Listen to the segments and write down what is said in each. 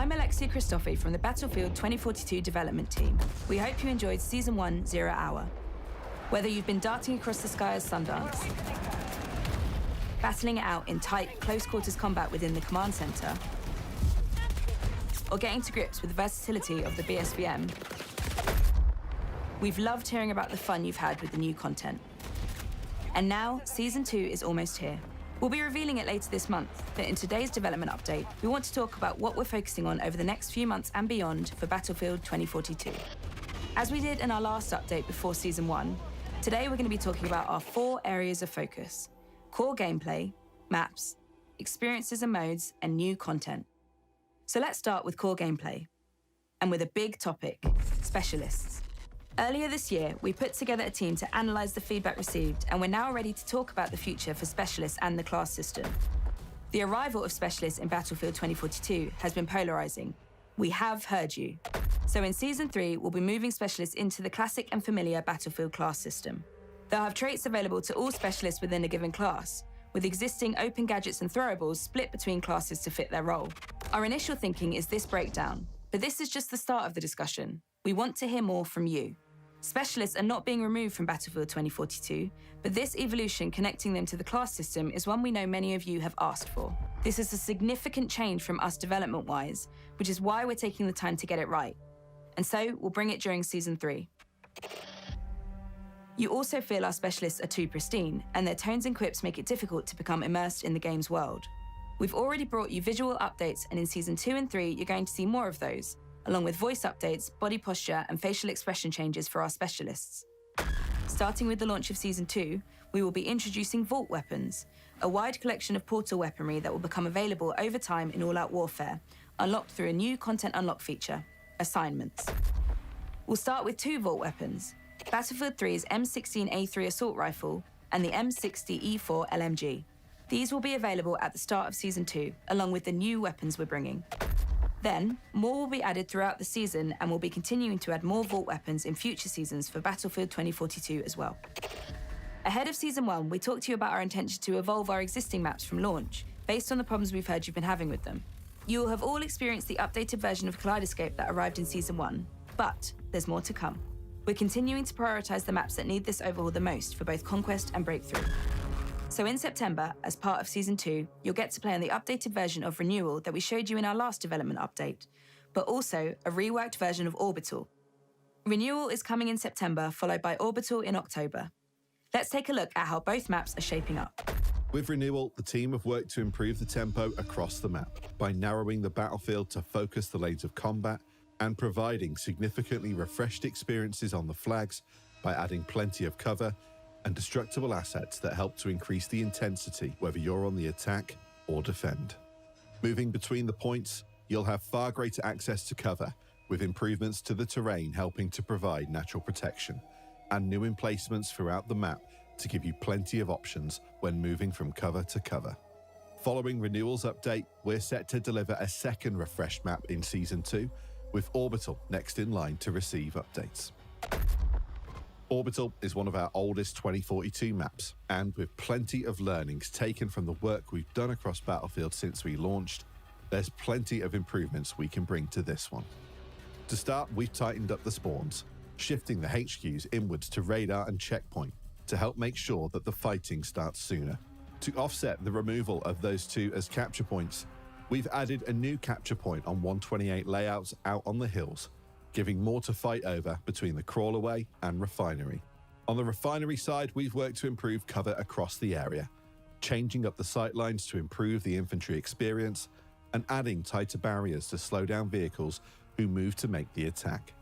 I'm Alexia Christophe from the Battlefield 2042 development team. We hope you enjoyed Season 1 Zero Hour. Whether you've been darting across the sky as Sundance, battling it out in tight, close-quarters combat within the command center, or getting to grips with the versatility of the BSVM, we've loved hearing about the fun you've had with the new content. And now, Season 2 is almost here. We'll be revealing it later this month, but in today's development update, we want to talk about what we're focusing on over the next few months and beyond for Battlefield 2042. As we did in our last update before Season 1, today we're going to be talking about our 4 areas of focus: core gameplay, maps, experiences and modes, and new content. So let's start with core gameplay, and with a big topic: specialists. Earlier this year, we put together a team to analyse the feedback received, and we're now ready to talk about the future for specialists and the class system. The arrival of specialists in Battlefield 2042 has been polarising. We have heard you. So in Season 3, we'll be moving specialists into the classic and familiar Battlefield class system. They'll have traits available to all specialists within a given class, with existing open gadgets and throwables split between classes to fit their role. Our initial thinking is this breakdown, but this is just the start of the discussion. We want to hear more from you. Specialists are not being removed from Battlefield 2042, but this evolution connecting them to the class system is one we know many of you have asked for. This is a significant change from us development-wise, which is why we're taking the time to get it right. And so we'll bring it during Season 3. You also feel our specialists are too pristine, and their tones and quips make it difficult to become immersed in the game's world. We've already brought you visual updates, and in Season 2 and 3, you're going to see more of those, along with voice updates, body posture, and facial expression changes for our specialists. Starting with the launch of Season 2, we will be introducing Vault weapons, a wide collection of portal weaponry that will become available over time in all-out warfare, unlocked through a new content unlock feature: assignments. We'll start with 2 Vault weapons: Battlefield 3's M16A3 assault rifle and the M60E4 LMG. These will be available at the start of Season 2, along with the new weapons we're bringing. Then, more will be added throughout the season, and we'll be continuing to add more Vault weapons in future seasons for Battlefield 2042 as well. Ahead of Season 1, we talked to you about our intention to evolve our existing maps from launch, based on the problems we've heard you've been having with them. You will have all experienced the updated version of Kaleidoscope that arrived in Season 1, but there's more to come. We're continuing to prioritise the maps that need this overhaul the most for both Conquest and Breakthrough. So in September, as part of Season 2, you'll get to play on the updated version of Renewal that we showed you in our last development update, but also a reworked version of Orbital. Renewal is coming in September, followed by Orbital in October. Let's take a look at how both maps are shaping up. With Renewal, the team have worked to improve the tempo across the map by narrowing the battlefield to focus the lanes of combat and providing significantly refreshed experiences on the flags by adding plenty of cover and destructible assets that help to increase the intensity whether you're on the attack or defend. Moving between the points, you'll have far greater access to cover, with improvements to the terrain helping to provide natural protection, and new emplacements throughout the map to give you plenty of options when moving from cover to cover. Following Renewal's update, we're set to deliver a second refreshed map in Season 2, with Orbital next in line to receive updates. Orbital is one of our oldest 2042 maps, and with plenty of learnings taken from the work we've done across Battlefield since we launched, there's plenty of improvements we can bring to this one. To start, we've tightened up the spawns, shifting the HQs inwards to radar and checkpoint to help make sure that the fighting starts sooner. To offset the removal of those 2 as capture points, we've added a new capture point on 128 layouts out on the hills, giving more to fight over between the crawlerway and refinery. On the refinery side, we've worked to improve cover across the area, changing up the sightlines to improve the infantry experience and adding tighter barriers to slow down vehicles who move to make the attack.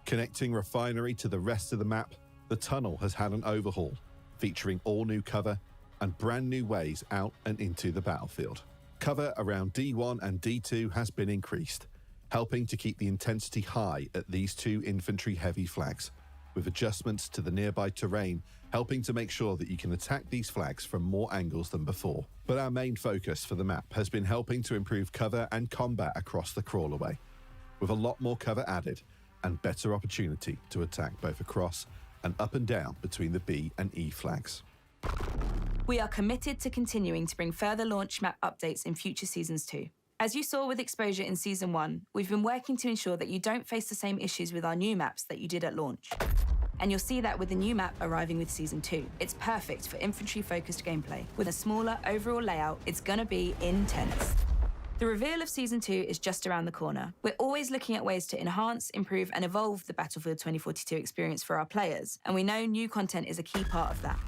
Connecting refinery to the rest of the map, the tunnel has had an overhaul, featuring all new cover and brand new ways out and into the battlefield. Cover around D1 and D2 has been increased, helping to keep the intensity high at these 2 infantry-heavy flags, with adjustments to the nearby terrain helping to make sure that you can attack these flags from more angles than before. But our main focus for the map has been helping to improve cover and combat across the crawlerway, with a lot more cover added and better opportunity to attack both across and up and down between the B and E flags. We are committed to continuing to bring further launch map updates in future seasons too. As you saw with exposure in Season 1, we've been working to ensure that you don't face the same issues with our new maps that you did at launch. And you'll see that with the new map arriving with Season 2. It's perfect for infantry-focused gameplay. With a smaller overall layout, it's gonna be intense. The reveal of Season 2 is just around the corner. We're always looking at ways to enhance, improve, and evolve the Battlefield 2042 experience for our players, and we know new content is a key part of that.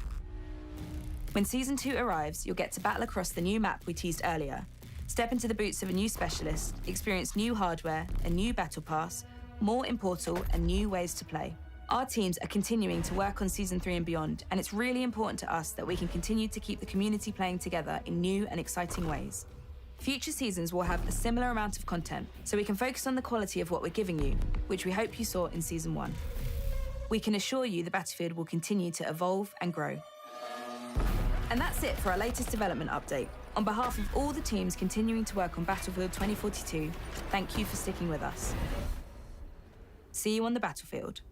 When Season 2 arrives, you'll get to battle across the new map we teased earlier, step into the boots of a new specialist, experience new hardware, a new battle pass, more in Portal, and new ways to play. Our teams are continuing to work on Season 3 and beyond, and it's really important to us that we can continue to keep the community playing together in new and exciting ways. Future seasons will have a similar amount of content, so we can focus on the quality of what we're giving you, which we hope you saw in Season 1. We can assure you the Battlefield will continue to evolve and grow. And that's it for our latest development update. On behalf of all the teams continuing to work on Battlefield 2042, thank you for sticking with us. See you on the battlefield.